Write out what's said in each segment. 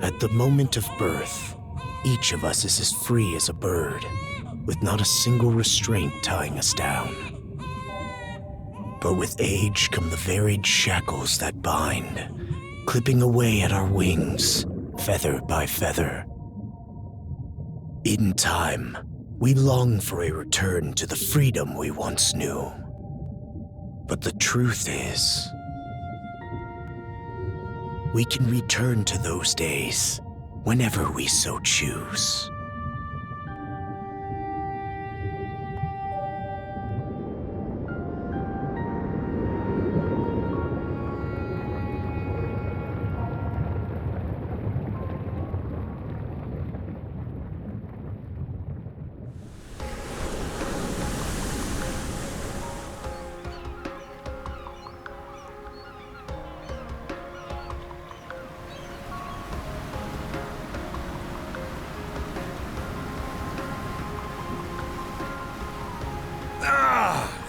At the moment of birth, each of us is as free as a bird, with not a single restraint tying us down. But with age come the varied shackles that bind, clipping away at our wings, feather by feather. In time, we long for a return to the freedom we once knew. But the truth is, we can return to those days whenever we so choose.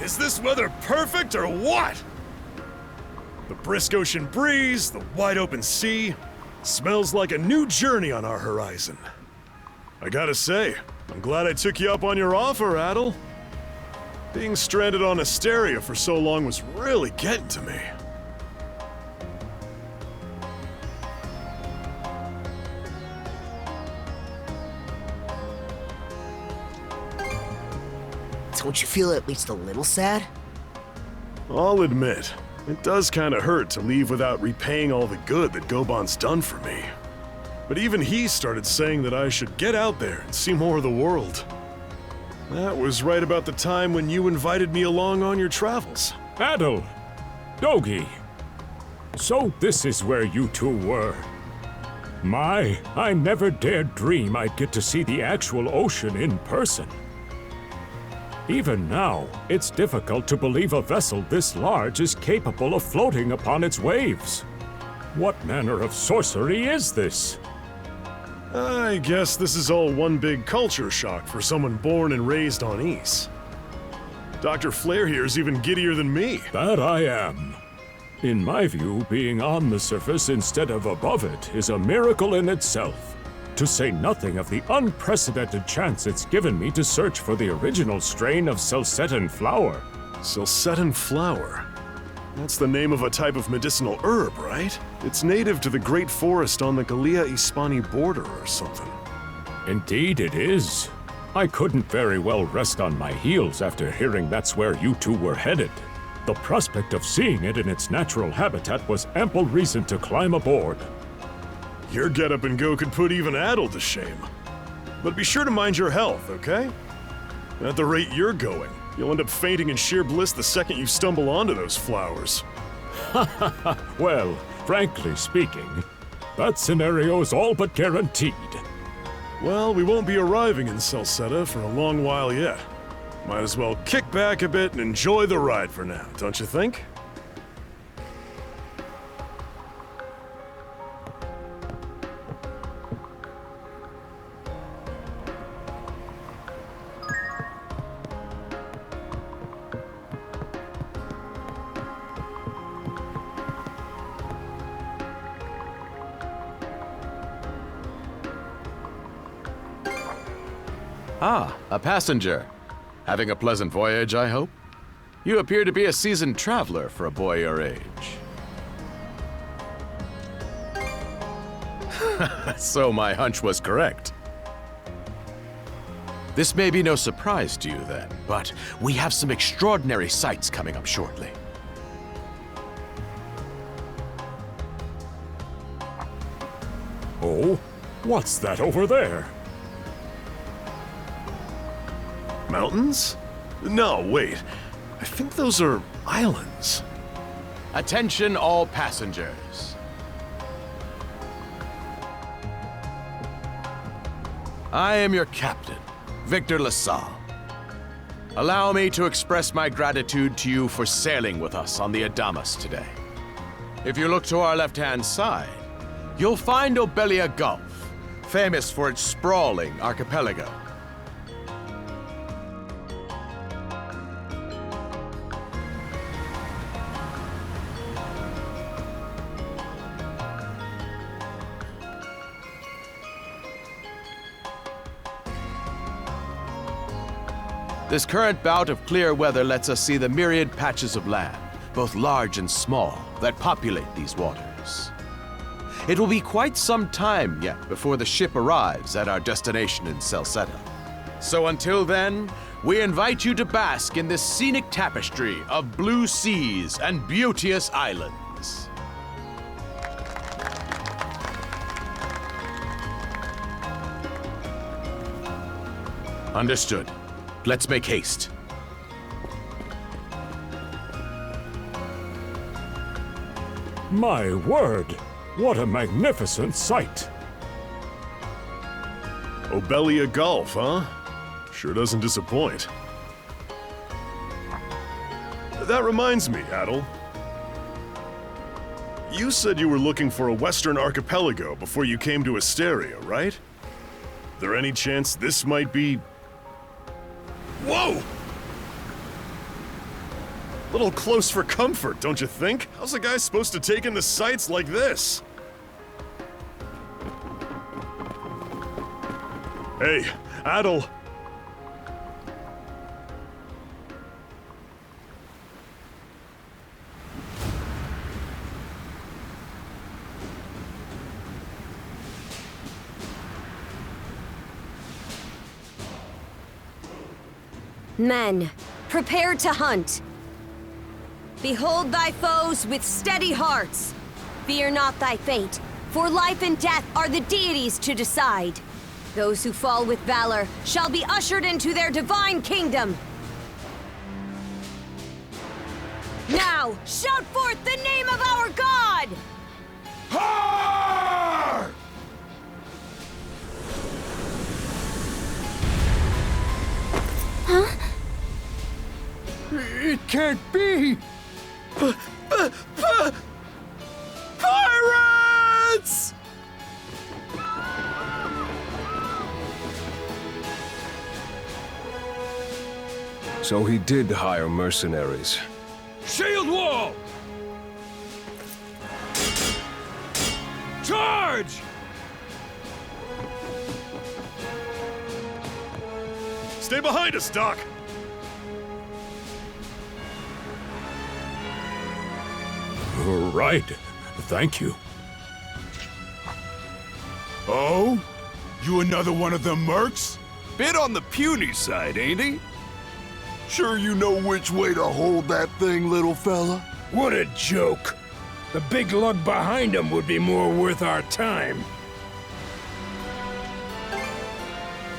Is this weather perfect or what? The brisk ocean breeze, the wide open sea, smells like a new journey on our horizon. I gotta say, I'm glad I took you up on your offer, Adol. Being stranded on Asteria for so long was really getting to me. Don't you feel at least a little sad? I'll admit, it does kinda hurt to leave without repaying all the good that Goban's done for me. But even he started saying that I should get out there and see more of the world. That was right about the time when you invited me along on your travels. Adol! Dogi! So this is where you two were. I never dared dream I'd get to see the actual ocean in person. Even now, it's difficult to believe a vessel this large is capable of floating upon its waves. What manner of sorcery is this? I guess this is all one big culture shock for someone born and raised on Ys. Dr. Flare here's even giddier than me. That I am. In my view, being on the surface instead of above it is a miracle in itself. To say nothing of the unprecedented chance it's given me to search for the original strain of Selcetan flower. Selcetan flower? That's the name of a type of medicinal herb, right? It's native to the Great Forest on the Gallia-Hispani border or something. Indeed it is. I couldn't very well rest on my heels after hearing that's where you two were headed. The prospect of seeing it in its natural habitat was ample reason to climb aboard. Your get-up and go could put even Adol to shame. But be sure to mind your health, okay? At the rate you're going, you'll end up fainting in sheer bliss the second you stumble onto those flowers. Well, frankly speaking, that scenario's all but guaranteed. Well, we won't be arriving in Selceta for a long while yet. Might as well kick back a bit and enjoy the ride for now, don't you think? Ah, a passenger. Having a pleasant voyage, I hope? You appear to be a seasoned traveler for a boy your age. So my hunch was correct. This may be no surprise to you then, but we have some extraordinary sights coming up shortly. Oh? What's that over there? Mountains? No, wait. I think those are islands. Attention all passengers. I am your captain, Victor LaSalle. Allow me to express my gratitude to you for sailing with us on the Adamas today. If you look to our left-hand side, you'll find Obelia Gulf, famous for its sprawling archipelago. This current bout of clear weather lets us see the myriad patches of land, both large and small, that populate these waters. It will be quite some time yet before the ship arrives at our destination in Celceta. So until then, we invite you to bask in this scenic tapestry of blue seas and beauteous islands. Understood. Let's make haste. My word! What a magnificent sight! Obelia Gulf, huh? Sure doesn't disappoint. That reminds me, Adol. You said you were looking for a western archipelago before you came to Asteria, right? There any chance this might be... Whoa! Little close for comfort, don't you think? How's a guy supposed to take in the sights like this? Hey, Adol. Men, prepare to hunt. Behold thy foes with steady hearts. Fear not thy fate, for life and death are the deities to decide. Those who fall with valor shall be ushered into their divine kingdom. Now, shout forth the name of our God! Har! Huh? It can't be! Pirates! So he did hire mercenaries. Shield wall! Charge! Stay behind us, Doc! Right. Thank you. Oh? You another one of them mercs? Bit on the puny side, ain't he? Sure you know which way to hold that thing, little fella? What a joke. The big lug behind him would be more worth our time.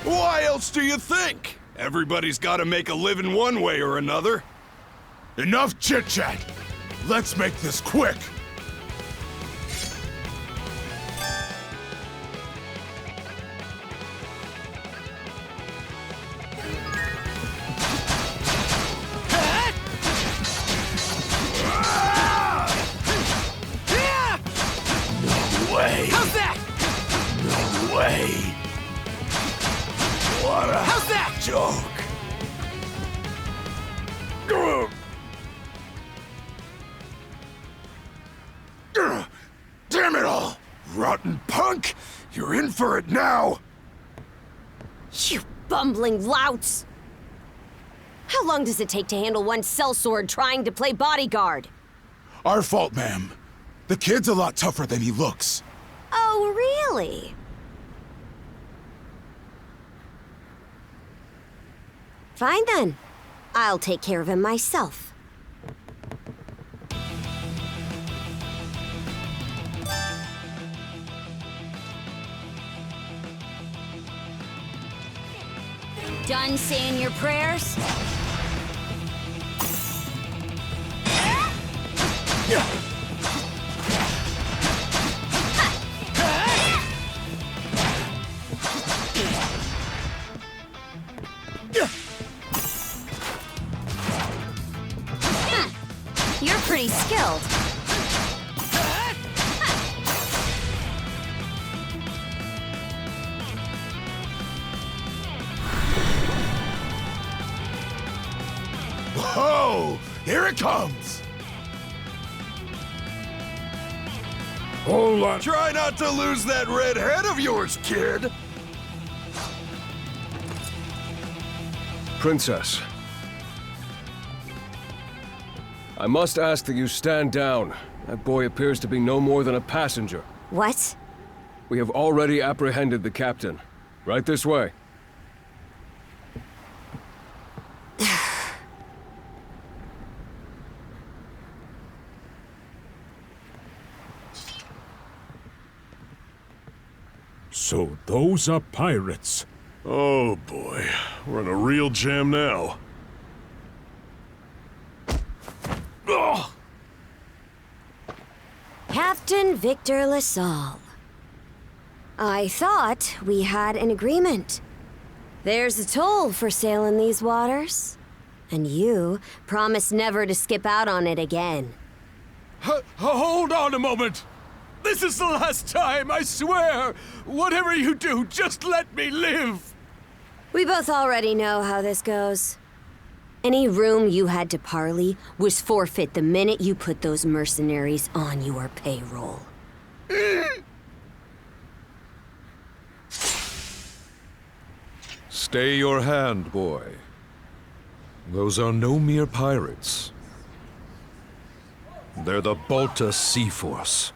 Why else do you think? Everybody's gotta make a living one way or another. Enough chit-chat! Let's make this quick! No way! How's that? No way! What a How's that? joke! Damn it all! Rotten punk! You're in for it now! You bumbling louts! How long does it take to handle one sellsword trying to play bodyguard? Our fault, ma'am. The kid's a lot tougher than he looks. Oh, really? Fine then. I'll take care of him myself. Done saying your prayers? You're pretty skilled. Whoa! Here it comes! Hold on. Try not to lose that red head of yours, kid! Princess. I must ask that you stand down. That boy appears to be no more than a passenger. What? We have already apprehended the captain. Right this way. So those are pirates. Oh boy, we're in a real jam now. Ugh. Captain Victor LaSalle. I thought we had an agreement. There's a toll for sailing these waters. And you promised never to skip out on it again. Hold on a moment! This is the last time, I swear! Whatever you do, just let me live! We both already know how this goes. Any room you had to parley was forfeit the minute you put those mercenaries on your payroll. Stay your hand, boy. Those are no mere pirates. They're the Balta Sea Force.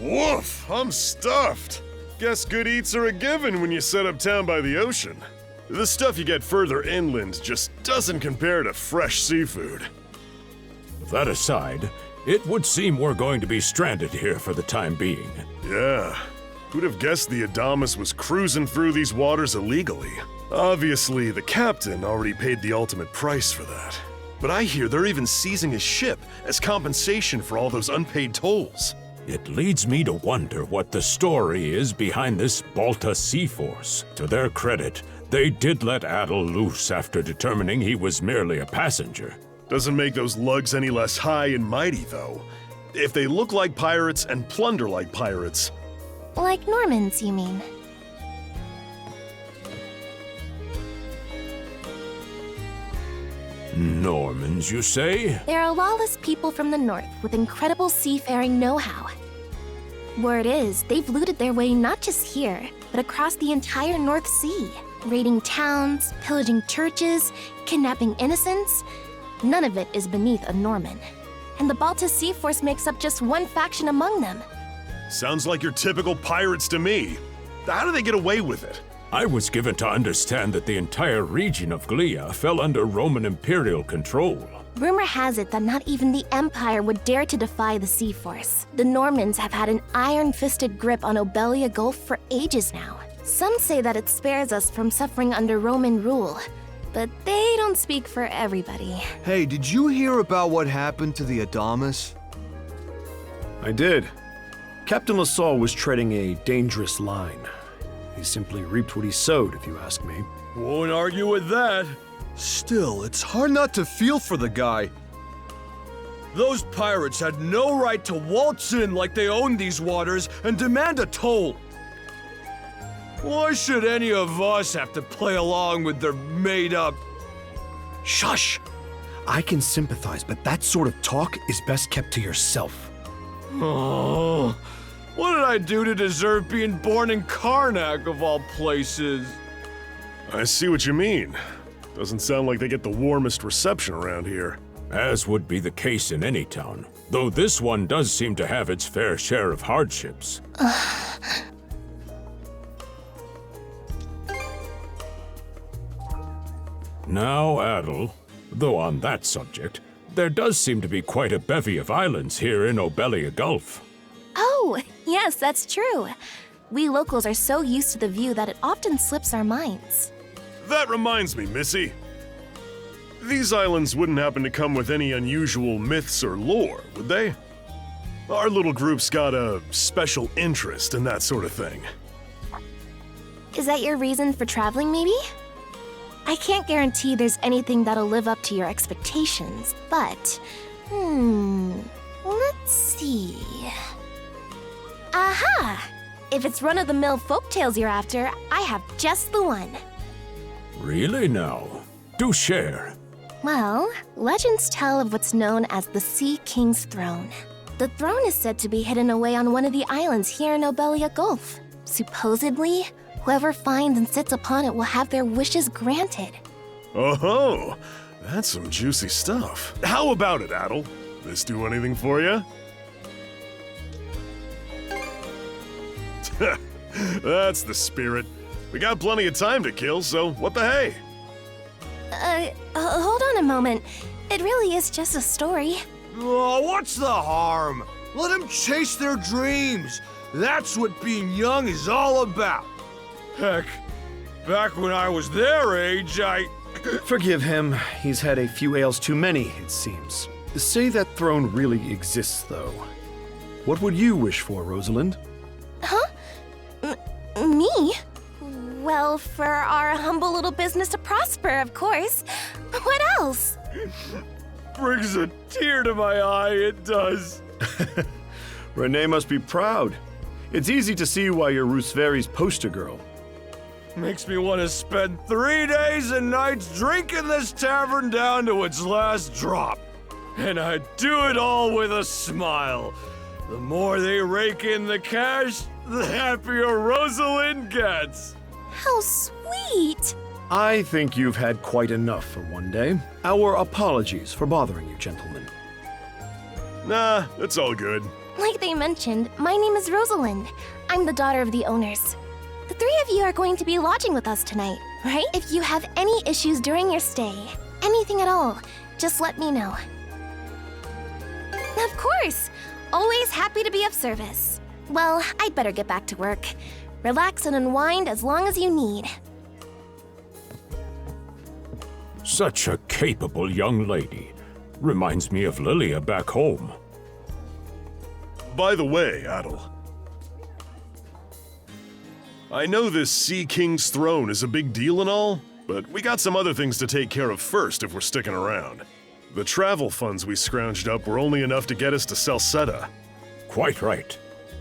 Woof! I'm stuffed. Guess good eats are a given when you set up town by the ocean. The stuff you get further inland just doesn't compare to fresh seafood. That aside, it would seem we're going to be stranded here for the time being. Yeah. Who'd have guessed the Adamas was cruising through these waters illegally? Obviously, the captain already paid the ultimate price for that. But I hear they're even seizing his ship as compensation for all those unpaid tolls. It leads me to wonder what the story is behind this Balta Sea Force. To their credit, they did let Adol loose after determining he was merely a passenger. Doesn't make those lugs any less high and mighty, though. If they look like pirates and plunder like pirates, Like Normans, you mean? Normans, you say? They're a lawless people from the north with incredible seafaring know-how. Word is, they've looted their way not just here, but across the entire North Sea, raiding towns, pillaging churches, kidnapping innocents. None of it is beneath a Norman. And the Balta Sea Force makes up just one faction among them. Sounds like your typical pirates to me. How do they get away with it? I was given to understand that the entire region of Glia fell under Roman imperial control. Rumor has it that not even the Empire would dare to defy the Sea Force. The Normans have had an iron-fisted grip on Obelia Gulf for ages now. Some say that it spares us from suffering under Roman rule, but they don't speak for everybody. Hey, did you hear about what happened to the Adamas? I did. Captain LaSalle was treading a dangerous line. He simply reaped what he sowed, if you ask me. Won't argue with that. Still, it's hard not to feel for the guy. Those pirates had no right to waltz in like they owned these waters and demand a toll. Why should any of us have to play along with their made-up... Shush! I can sympathize, but that sort of talk is best kept to yourself. Oh, what did I do to deserve being born in Carnac, of all places? I see what you mean. Doesn't sound like they get the warmest reception around here. As would be the case in any town, though this one does seem to have its fair share of hardships. Now, Adol, though on that subject, there does seem to be quite a bevy of islands here in Obelia Gulf. Oh, yes, that's true. We locals are so used to the view that it often slips our minds. That reminds me, Missy. These islands wouldn't happen to come with any unusual myths or lore, would they? Our little group's got a special interest in that sort of thing. Is that your reason for traveling, maybe? I can't guarantee there's anything that'll live up to your expectations, but... let's see... Aha! If it's run-of-the-mill folktales you're after, I have just the one. Really now? Do share. Well, legends tell of what's known as the Sea King's Throne. The throne is said to be hidden away on one of the islands here in Obelia Gulf. Supposedly, whoever finds and sits upon it will have their wishes granted. Oh, that's some juicy stuff. How about it, Adol? This do anything for you? That's the spirit. We got plenty of time to kill, so what the hey? Hold on a moment. It really is just a story. Oh, what's the harm? Let them chase their dreams. That's what being young is all about. Heck, back when I was their age, Forgive him. He's had a few ales too many, it seems. Say that throne really exists, though. What would you wish for, Rosalind? Huh? Me? Well, for our humble little business to prosper, of course. What else? Brings a tear to my eye, it does. Renee must be proud. It's easy to see why you're Rooseveri's poster girl. Makes me want to spend 3 days and nights drinking this tavern down to its last drop. And I do it all with a smile. The more they rake in the cash, the happier Rosalind gets. How sweet! I think you've had quite enough for one day. Our apologies for bothering you, gentlemen. Nah, it's all good. Like they mentioned, my name is Rosalind. I'm the daughter of the owners. The three of you are going to be lodging with us tonight, right? If you have any issues during your stay, anything at all, just let me know. Of course! Always happy to be of service. Well, I'd better get back to work. Relax and unwind as long as you need. Such a capable young lady. Reminds me of Lilia back home. By the way, Adol, I know this Sea King's throne is a big deal and all, but we got some other things to take care of first if we're sticking around. The travel funds we scrounged up were only enough to get us to Salsetta. Quite right.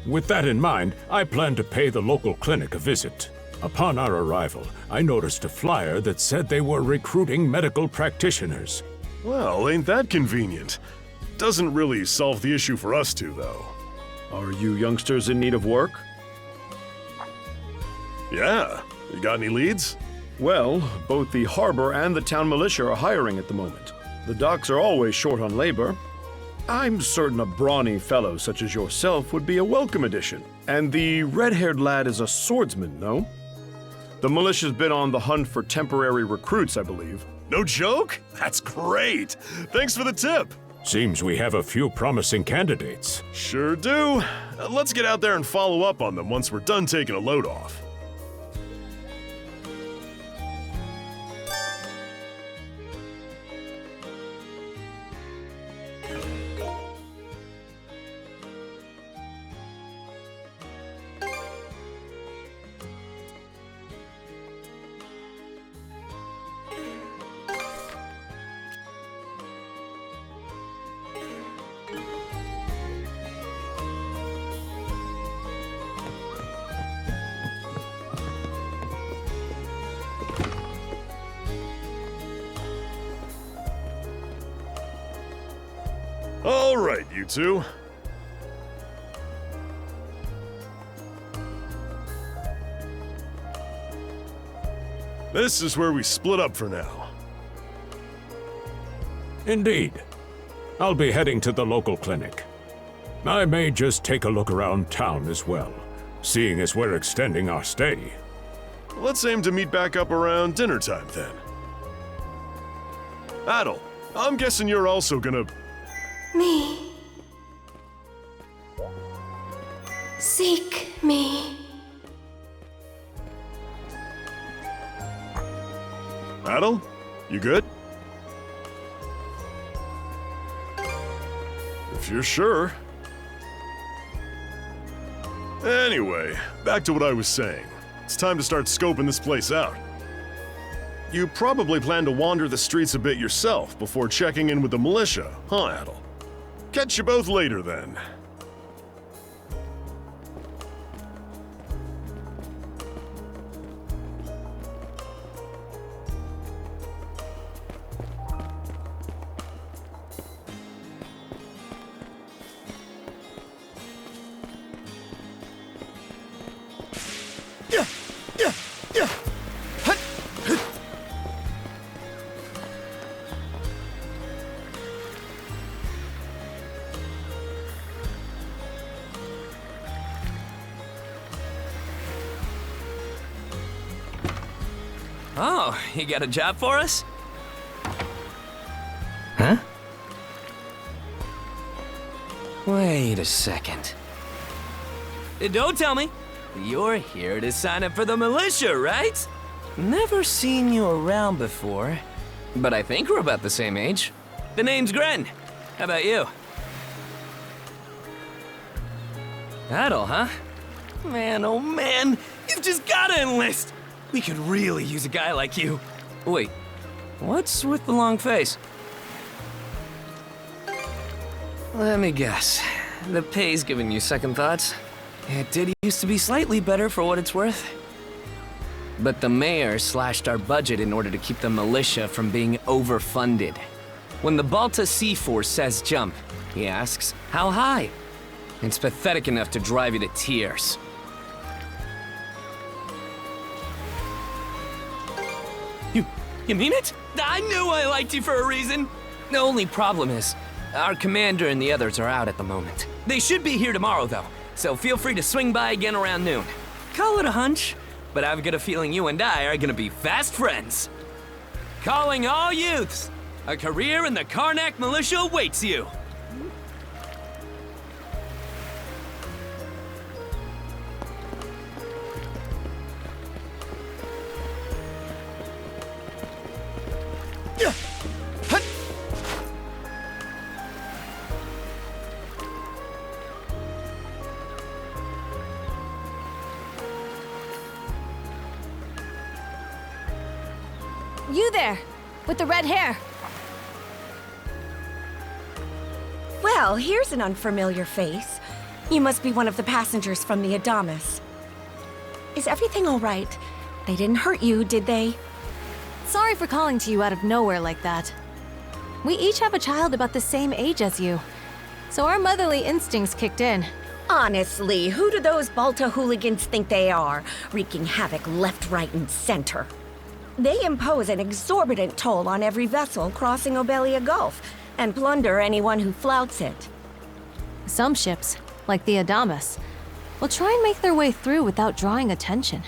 With that in mind, I plan to pay the local clinic a visit. Upon our arrival, I noticed a flyer that said they were recruiting medical practitioners. Well, ain't that convenient? Doesn't really solve the issue for us two, though. Are you youngsters in need of work? Yeah. You got any leads? Well, both the harbor and the town militia are hiring at the moment. The docks are always short on labor. I'm certain a brawny fellow such as yourself would be a welcome addition. And the red-haired lad is a swordsman, no? The militia's been on the hunt for temporary recruits, I believe. No joke? That's great! Thanks for the tip! Seems we have a few promising candidates. Sure do. Let's get out there and follow up on them once we're done taking a load off. All right, you two. This is where we split up for now. Indeed. I'll be heading to the local clinic. I may just take a look around town as well, seeing as we're extending our stay. Let's aim to meet back up around dinner time then. Adol, I'm guessing you're also gonna... Me. Seek me. Adol, you good? If you're sure. Anyway, back to what I was saying. It's time to start scoping this place out. You probably plan to wander the streets a bit yourself before checking in with the militia, huh, Adol? Catch you both later, then. Oh, you got a job for us? Huh? Wait a second. Don't tell me. You're here to sign up for the militia, right? Never seen you around before, but I think we're about the same age. The name's Gren. How about you? Adol, huh? Man, oh man, you've just gotta enlist! We could really use a guy like you. Wait, what's with the long face? Let me guess. The pay's giving you second thoughts? It did used to be slightly better for what it's worth. But the mayor slashed our budget in order to keep the militia from being overfunded. When the Balta Sea Force says jump, he asks, how high? It's pathetic enough to drive you to tears. You mean it? I knew I liked you for a reason! The only problem is, our commander and the others are out at the moment. They should be here tomorrow, though, so feel free to swing by again around noon. Call it a hunch, but I've got a feeling you and I are gonna be fast friends. Calling all youths! A career in the Carnac militia awaits you! You there, with the red hair. Well, here's an unfamiliar face. You must be one of the passengers from the Adamas. Is everything all right? They didn't hurt you, did they? Sorry for calling to you out of nowhere like that. We each have a child about the same age as you, so our motherly instincts kicked in. Honestly, who do those Balta hooligans think they are, wreaking havoc left, right, and center? They impose an exorbitant toll on every vessel crossing Obelia Gulf, and plunder anyone who flouts it. Some ships, like the Adamas, will try and make their way through without drawing attention.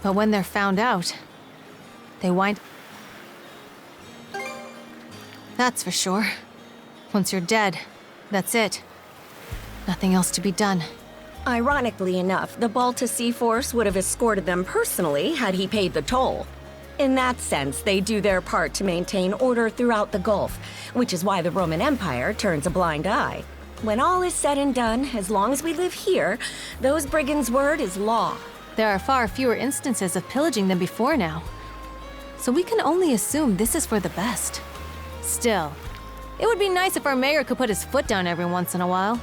But when they're found out, they wind... That's for sure. Once you're dead, that's it. Nothing else to be done. Ironically enough, the Balta Sea Force would have escorted them personally had he paid the toll. In that sense, they do their part to maintain order throughout the Gulf, which is why the Roman Empire turns a blind eye. When all is said and done, as long as we live here, those brigands' word is law. There are far fewer instances of pillaging than before now. So we can only assume this is for the best. Still, it would be nice if our mayor could put his foot down every once in a while.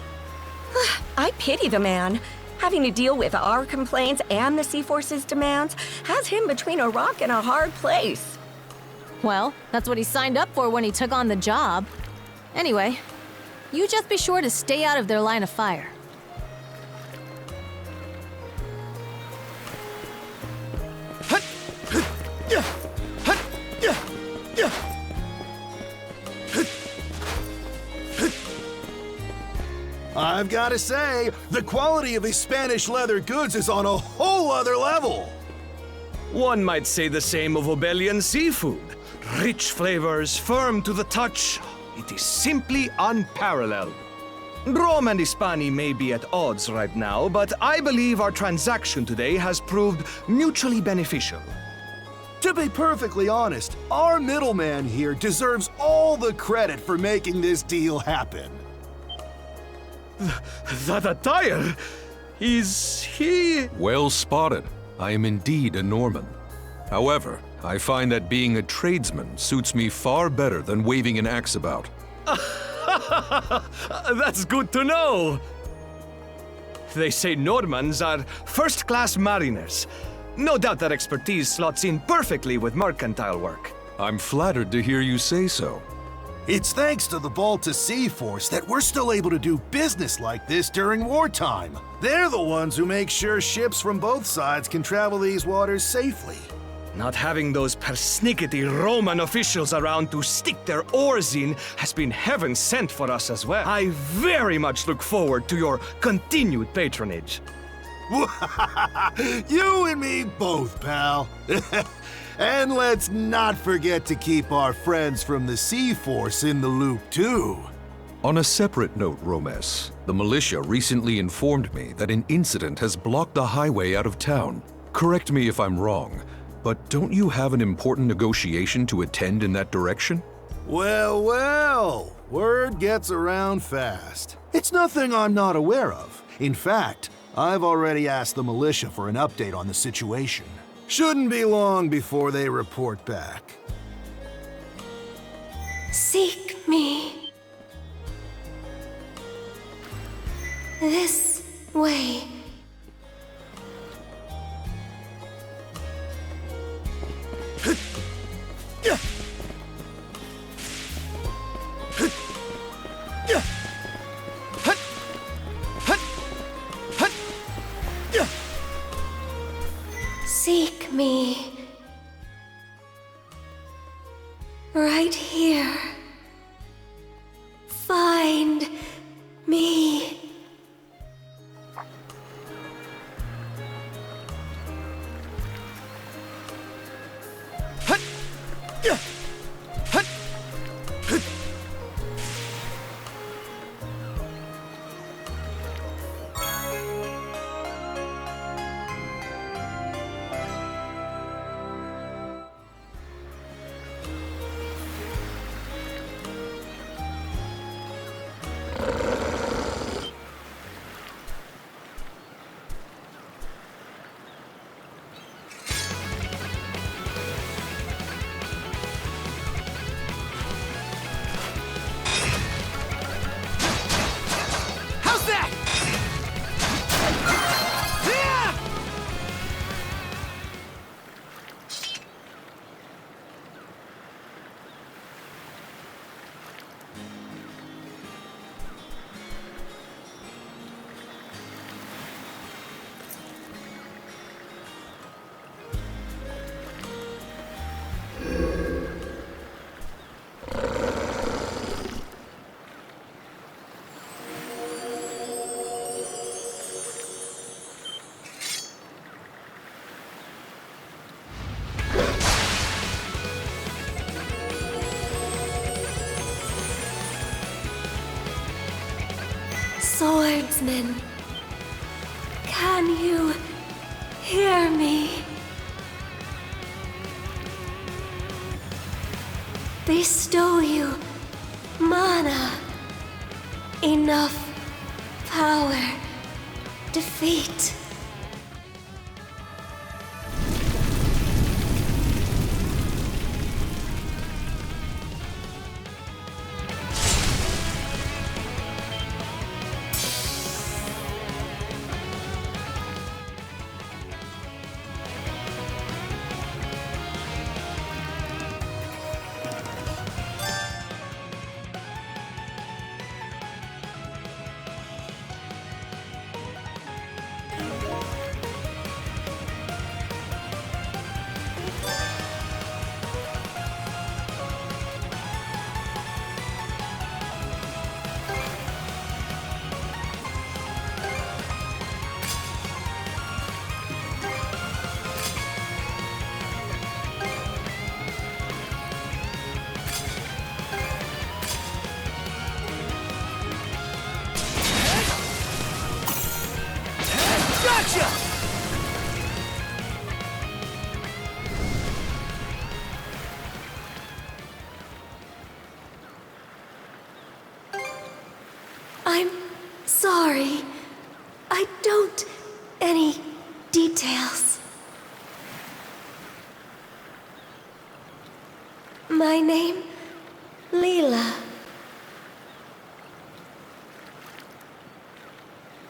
I pity the man. Having to deal with our complaints and the Sea Force's demands has him between a rock and a hard place. Well, that's what he signed up for when he took on the job. Anyway, you just be sure to stay out of their line of fire. I've got to say, the quality of these Spanish leather goods is on a whole other level. One might say the same of Obelian seafood. Rich flavors, firm to the touch. It is simply unparalleled. Rome and Hispania may be at odds right now, but I believe our transaction today has proved mutually beneficial. To be perfectly honest, our middleman here deserves all the credit for making this deal happen. That attire? Is he... Well spotted. I am indeed a Norman. However, I find that being a tradesman suits me far better than waving an axe about. That's good to know. They say Normans are first-class mariners. No doubt that expertise slots in perfectly with mercantile work. I'm flattered to hear you say so. It's thanks to the Balta Sea Force that we're still able to do business like this during wartime. They're the ones who make sure ships from both sides can travel these waters safely. Not having those persnickety Roman officials around to stick their oars in has been heaven sent for us as well. I very much look forward to your continued patronage. You and me both, pal. And let's not forget to keep our friends from the Sea Force in the loop, too. On a separate note, Romes, the militia recently informed me that an incident has blocked the highway out of town. Correct me if I'm wrong, but don't you have an important negotiation to attend in that direction? Well, well, word gets around fast. It's nothing I'm not aware of. In fact, I've already asked the militia for an update on the situation. Shouldn't be long before they report back. Seek me. This way. Seek me. Right here. Find me. Swordsman, can you hear me? Bestow you mana, enough power, defeat. I'm sorry. I don't any details. My name, Leela.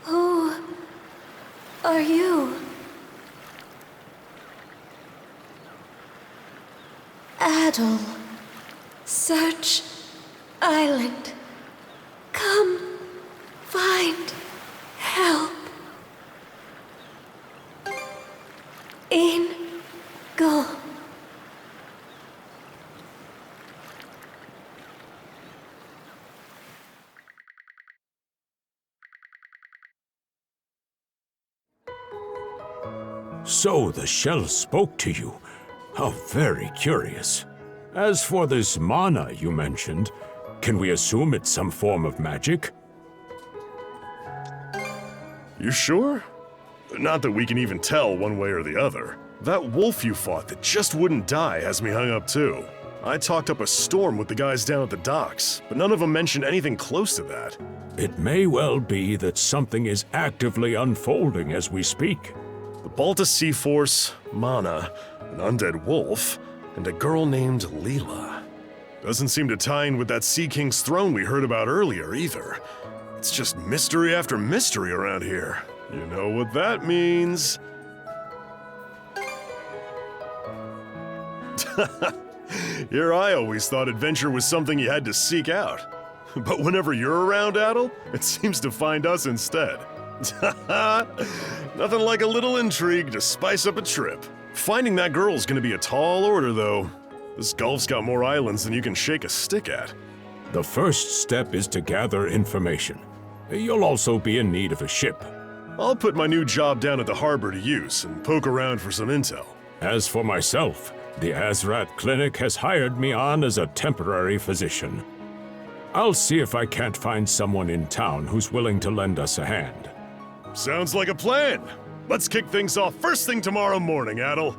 Who are you? Adol. Search Island. Come find help. In go. So the shell spoke to you. How very curious. As for this mana you mentioned, can we assume it's some form of magic? You sure? Not that we can even tell one way or the other. That wolf you fought that just wouldn't die has me hung up too. I talked up a storm with the guys down at the docks, but none of them mentioned anything close to that. It may well be that something is actively unfolding as we speak. The Balta Sea Force, mana, an undead wolf, and a girl named Leela. Doesn't seem to tie in with that Sea King's throne we heard about earlier either. It's just mystery after mystery around here. You know what that means. Here I always thought adventure was something you had to seek out. But whenever you're around, Adol, it seems to find us instead. Nothing like a little intrigue to spice up a trip. Finding that girl's gonna be a tall order, though. This Gulf's got more islands than you can shake a stick at. The first step is to gather information. You'll also be in need of a ship. I'll put my new job down at the harbor to use and poke around for some intel. As for myself, the Azrat Clinic has hired me on as a temporary physician. I'll see if I can't find someone in town who's willing to lend us a hand. Sounds like a plan. Let's kick things off first thing tomorrow morning, Adol.